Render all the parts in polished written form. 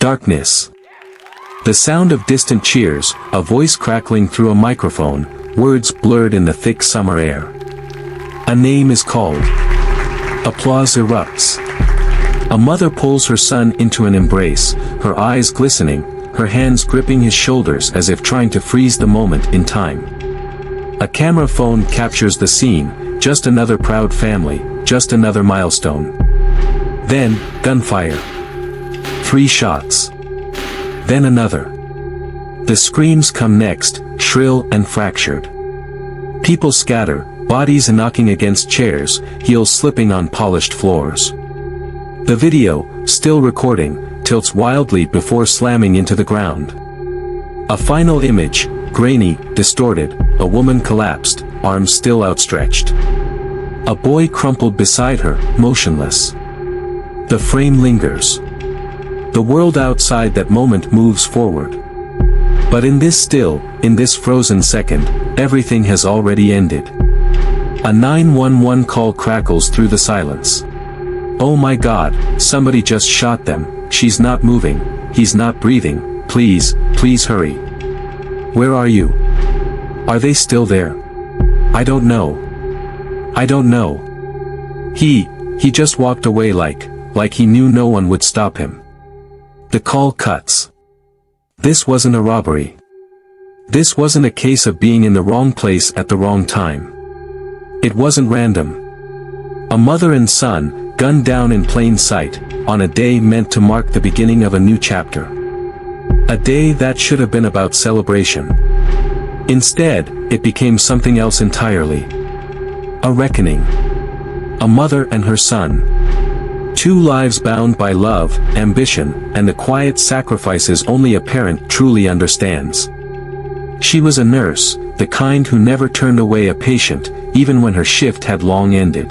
Darkness. The sound of distant cheers, a voice crackling through a microphone, words blurred in the thick summer air. A name is called. Applause erupts. A mother pulls her son into an embrace, her eyes glistening, her hands gripping his shoulders as if trying to freeze the moment in time. A camera phone captures the scene, just another proud family, just another milestone. Then, gunfire. 3 shots. Then another. The screams come next, shrill and fractured. People scatter, bodies knocking against chairs, heels slipping on polished floors. The video, still recording, tilts wildly before slamming into the ground. A final image, grainy, distorted, a woman collapsed, arms still outstretched. A boy crumpled beside her, motionless. The frame lingers. The world outside that moment moves forward. But in this frozen second, everything has already ended. A 911 call crackles through the silence. Oh my God, somebody just shot them, she's not moving, he's not breathing, please hurry. Where are you? Are they still there? I don't know. He just walked away like he knew no one would stop him. The call cuts. This wasn't a robbery. This wasn't a case of being in the wrong place at the wrong time. It wasn't random. A mother and son, gunned down in plain sight, on a day meant to mark the beginning of a new chapter. A day that should have been about celebration. Instead, it became something else entirely. A reckoning. A mother and her son. 2 lives bound by love, ambition, and the quiet sacrifices only a parent truly understands. She was a nurse, the kind who never turned away a patient, even when her shift had long ended.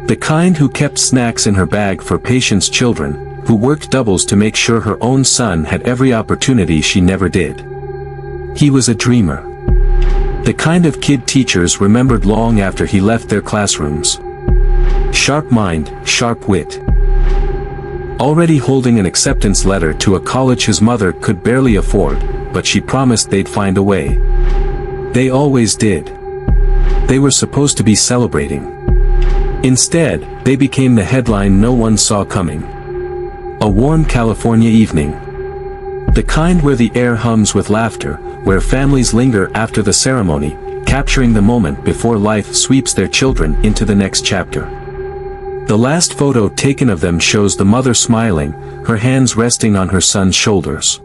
The kind who kept snacks in her bag for patients' children, who worked doubles to make sure her own son had every opportunity she never did. He was a dreamer. The kind of kid teachers remembered long after he left their classrooms. Sharp mind, sharp wit. Already holding an acceptance letter to a college his mother could barely afford, but she promised they'd find a way. They always did. They were supposed to be celebrating. Instead, they became the headline no one saw coming. A warm California evening. The kind where the air hums with laughter, where families linger after the ceremony, capturing the moment before life sweeps their children into the next chapter. The last photo taken of them shows the mother smiling, her hands resting on her son's shoulders.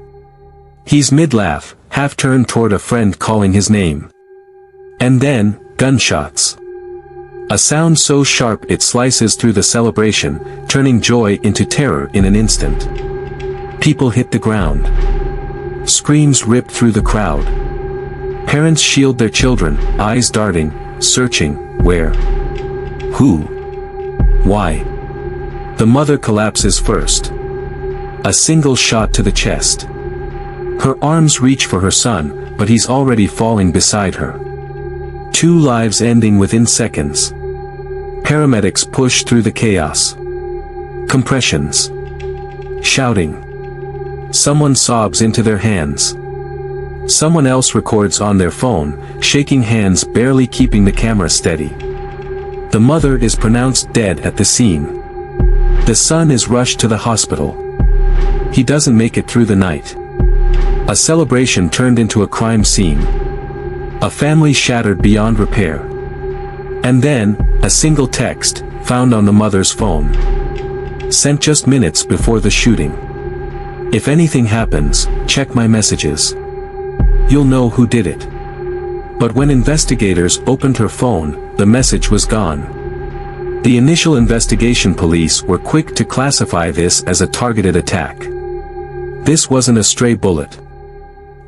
He's mid-laugh, half-turned toward a friend calling his name. And then, gunshots. A sound so sharp it slices through the celebration, turning joy into terror in an instant. People hit the ground. Screams rip through the crowd. Parents shield their children, eyes darting, searching, where? Who? Why? The mother collapses first. A single shot to the chest. Her arms reach for her son, but he's already falling beside her. 2 lives ending within seconds. Paramedics push through the chaos. Compressions. Shouting. Someone sobs into their hands. Someone else records on their phone, shaking hands barely keeping the camera steady. The mother is pronounced dead at the scene. The son is rushed to the hospital. He doesn't make it through the night. A celebration turned into a crime scene. A family shattered beyond repair. And then, a single text, found on the mother's phone. Sent just minutes before the shooting. If anything happens, check my messages. You'll know who did it. But when investigators opened her phone, the message was gone. The initial investigation police were quick to classify this as a targeted attack. This wasn't a stray bullet.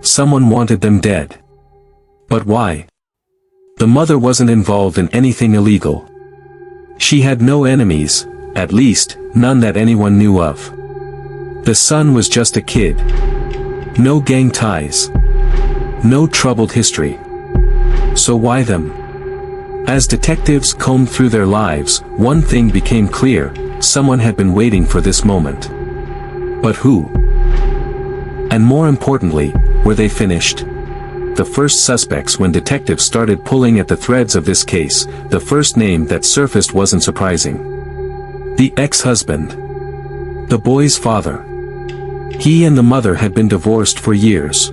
Someone wanted them dead. But why? The mother wasn't involved in anything illegal. She had no enemies, at least, none that anyone knew of. The son was just a kid. No gang ties. No troubled history. So why them? As detectives combed through their lives, one thing became clear: someone had been waiting for this moment. But who? And more importantly, were they finished? The first suspects. When detectives started pulling at the threads of this case, the first name that surfaced wasn't surprising. The ex-husband. The boy's father. He and the mother had been divorced for years.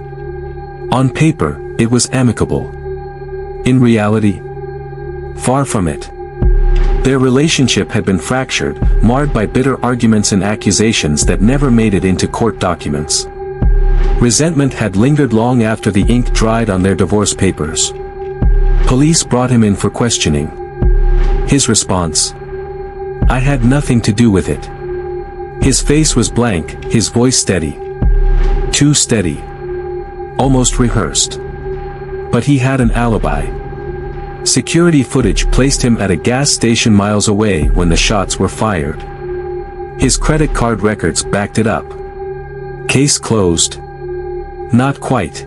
On paper, it was amicable. In reality, far from it. Their relationship had been fractured, marred by bitter arguments and accusations that never made it into court documents. Resentment had lingered long after the ink dried on their divorce papers. Police brought him in for questioning. His response: "I had nothing to do with it." His face was blank, his voice steady. Too steady. Almost rehearsed. But he had an alibi. Security footage placed him at a gas station miles away when the shots were fired. His credit card records backed it up. Case closed. Not quite.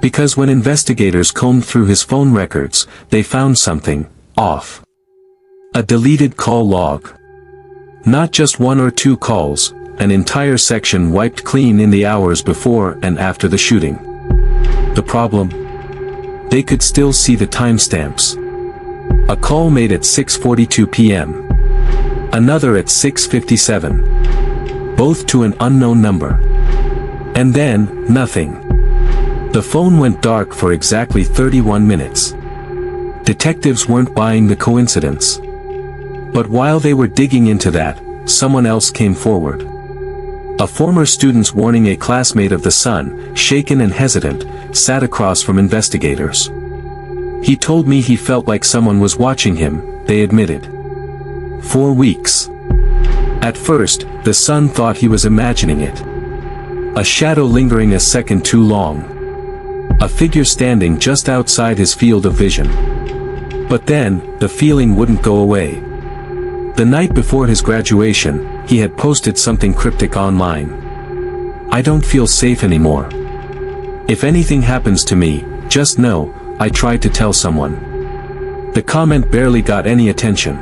Because when investigators combed through his phone records, they found something off. A deleted call log. Not just one or two calls, an entire section wiped clean in the hours before and after the shooting. The problem? They could still see the timestamps. A call made at 6:42 p.m. Another at 6:57. Both to an unknown number. And then, nothing. The phone went dark for exactly 31 minutes. Detectives weren't buying the coincidence. But while they were digging into that, someone else came forward. A former student's warning a classmate of the son, shaken and hesitant, sat across from investigators. He told me he felt like someone was watching him, they admitted. 4 weeks. At first, the son thought he was imagining it. A shadow lingering a second too long. A figure standing just outside his field of vision. But then, the feeling wouldn't go away. The night before his graduation, he had posted something cryptic online. "I don't feel safe anymore. If anything happens to me, just know, I tried to tell someone." The comment barely got any attention.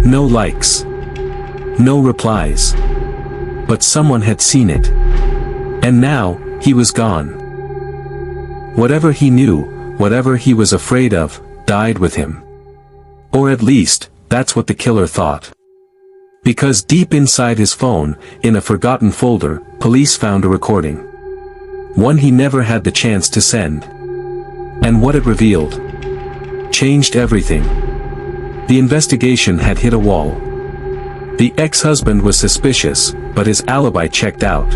No likes. No replies. But someone had seen it. And now, he was gone. Whatever he knew, whatever he was afraid of, died with him. Or at least, that's what the killer thought. Because deep inside his phone, in a forgotten folder, police found a recording. One he never had the chance to send. And what it revealed changed everything. The investigation had hit a wall. The ex-husband was suspicious, but his alibi checked out.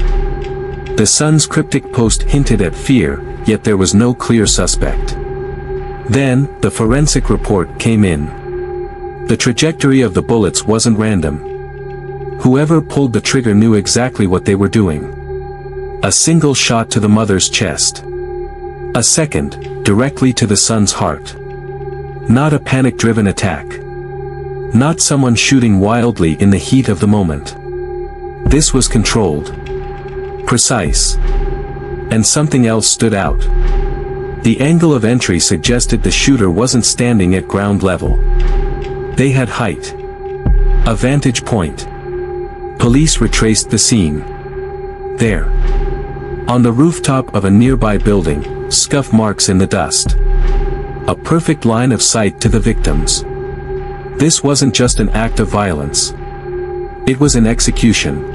The son's cryptic post hinted at fear, yet there was no clear suspect. Then, the forensic report came in. The trajectory of the bullets wasn't random. Whoever pulled the trigger knew exactly what they were doing. A single shot to the mother's chest. A second, directly to the son's heart. Not a panic-driven attack. Not someone shooting wildly in the heat of the moment. This was controlled. Precise. And something else stood out. The angle of entry suggested the shooter wasn't standing at ground level. They had height. A vantage point. Police retraced the scene. There. On the rooftop of a nearby building, scuff marks in the dust. A perfect line of sight to the victims. This wasn't just an act of violence. It was an execution.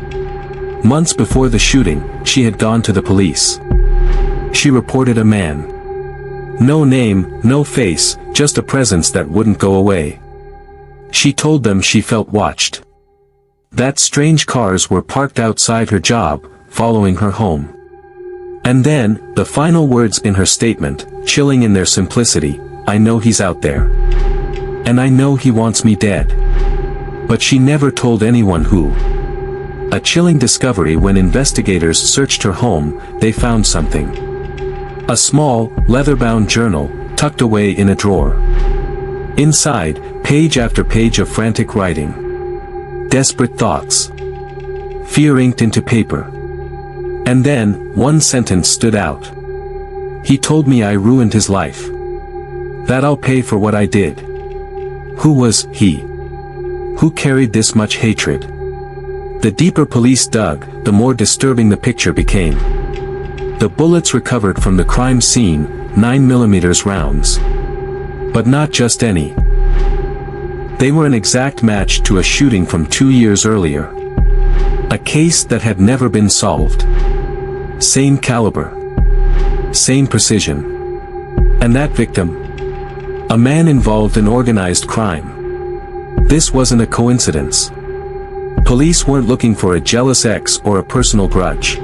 Months before the shooting, she had gone to the police. She reported a man. No name, no face, just a presence that wouldn't go away. She told them she felt watched. That strange cars were parked outside her job, following her home. And then, the final words in her statement, chilling in their simplicity: "I know he's out there. And I know he wants me dead." But she never told anyone who. A chilling discovery. When investigators searched her home, they found something. A small, leather-bound journal, tucked away in a drawer. Inside, page after page of frantic writing. Desperate thoughts. Fear inked into paper. And then, one sentence stood out. "He told me I ruined his life. That I'll pay for what I did." Who was he? Who carried this much hatred? The deeper police dug, the more disturbing the picture became. The bullets recovered from the crime scene, 9mm rounds. But not just any. They were an exact match to a shooting from 2 years earlier. A case that had never been solved. Same caliber. Same precision. And that victim? A man involved in organized crime. This wasn't a coincidence. Police weren't looking for a jealous ex or a personal grudge.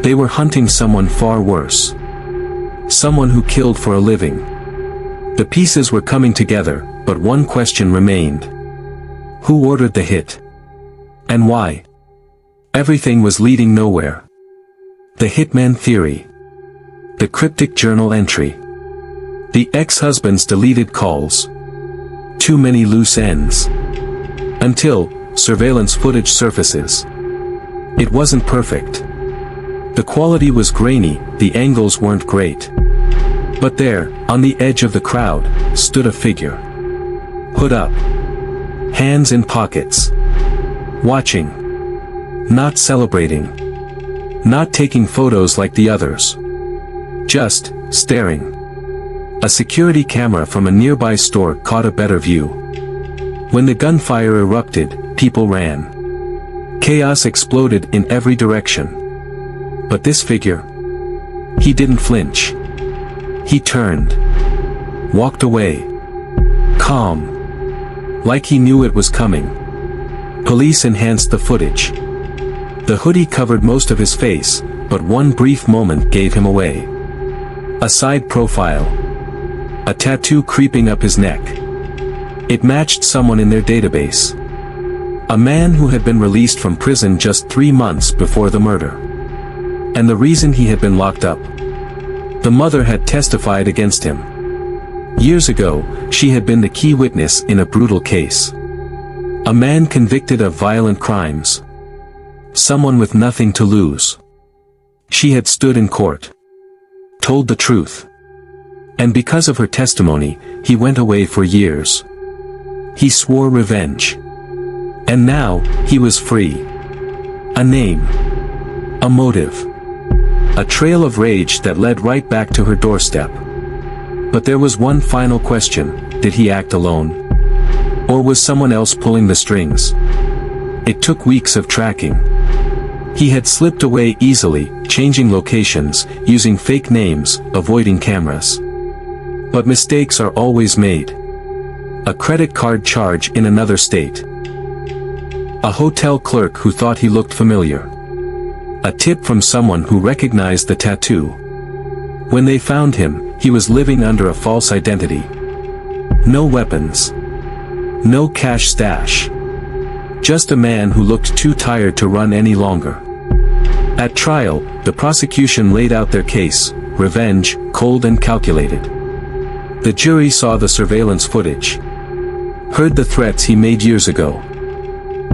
They were hunting someone far worse. Someone who killed for a living. The pieces were coming together, but one question remained. Who ordered the hit? And why? Everything was leading nowhere. The hitman theory. The cryptic journal entry. The ex-husband's deleted calls. Too many loose ends. Until surveillance footage surfaces. It wasn't perfect. The quality was grainy, the angles weren't great. But there, on the edge of the crowd, stood a figure. Hood up. Hands in pockets. Watching. Not celebrating. Not taking photos like the others. Just staring. A security camera from a nearby store caught a better view. When the gunfire erupted, people ran. Chaos exploded in every direction. But this figure? He didn't flinch. He turned. Walked away. Calm. Like he knew it was coming. Police enhanced the footage. The hoodie covered most of his face, but one brief moment gave him away. A side profile. A tattoo creeping up his neck. It matched someone in their database. A man who had been released from prison just 3 months before the murder. And the reason he had been locked up. The mother had testified against him. Years ago, she had been the key witness in a brutal case. A man convicted of violent crimes. Someone with nothing to lose. She had stood in court. Told the truth. And because of her testimony, he went away for years. He swore revenge. And now, he was free. A name. A motive. A trail of rage that led right back to her doorstep. But there was one final question: did he act alone? Or was someone else pulling the strings? It took weeks of tracking. He had slipped away easily, changing locations, using fake names, avoiding cameras. But mistakes are always made. A credit card charge in another state. A hotel clerk who thought he looked familiar. A tip from someone who recognized the tattoo. When they found him, he was living under a false identity. No weapons. No cash stash. Just a man who looked too tired to run any longer. At trial, the prosecution laid out their case: revenge, cold and calculated. The jury saw the surveillance footage. Heard the threats he made years ago.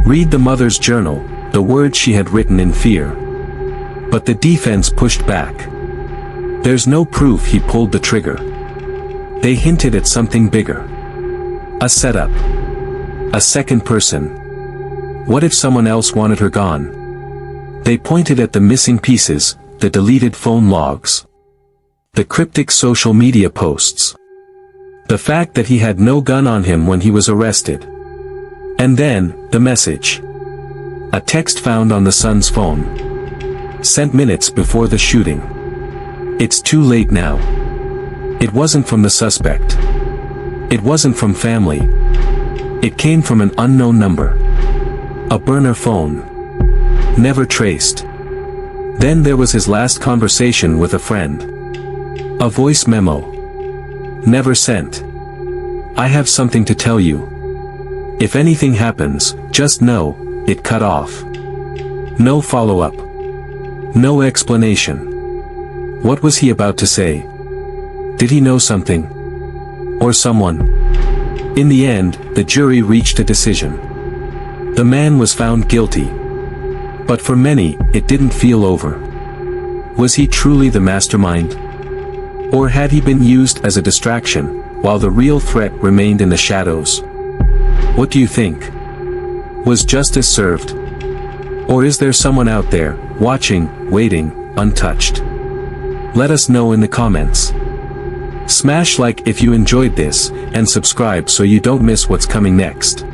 Read the mother's journal, the words she had written in fear. But the defense pushed back. There's no proof he pulled the trigger. They hinted at something bigger. A setup. A second person. What if someone else wanted her gone? They pointed at the missing pieces, the deleted phone logs. The cryptic social media posts. The fact that he had no gun on him when he was arrested. And then, the message. A text found on the son's phone. Sent minutes before the shooting. It's too late now. It wasn't from the suspect. It wasn't from family. It came from an unknown number. A burner phone. Never traced. Then there was his last conversation with a friend. A voice memo. Never sent. I have something to tell you. If anything happens, just know, it cut off. No follow-up. No explanation. What was he about to say? Did he know something? Or someone? In the end, the jury reached a decision. The man was found guilty. But for many, it didn't feel over. Was he truly the mastermind? Or had he been used as a distraction, while the real threat remained in the shadows? What do you think? Was justice served? Or is there someone out there, watching, waiting, untouched? Let us know in the comments. Smash like if you enjoyed this, and subscribe so you don't miss what's coming next.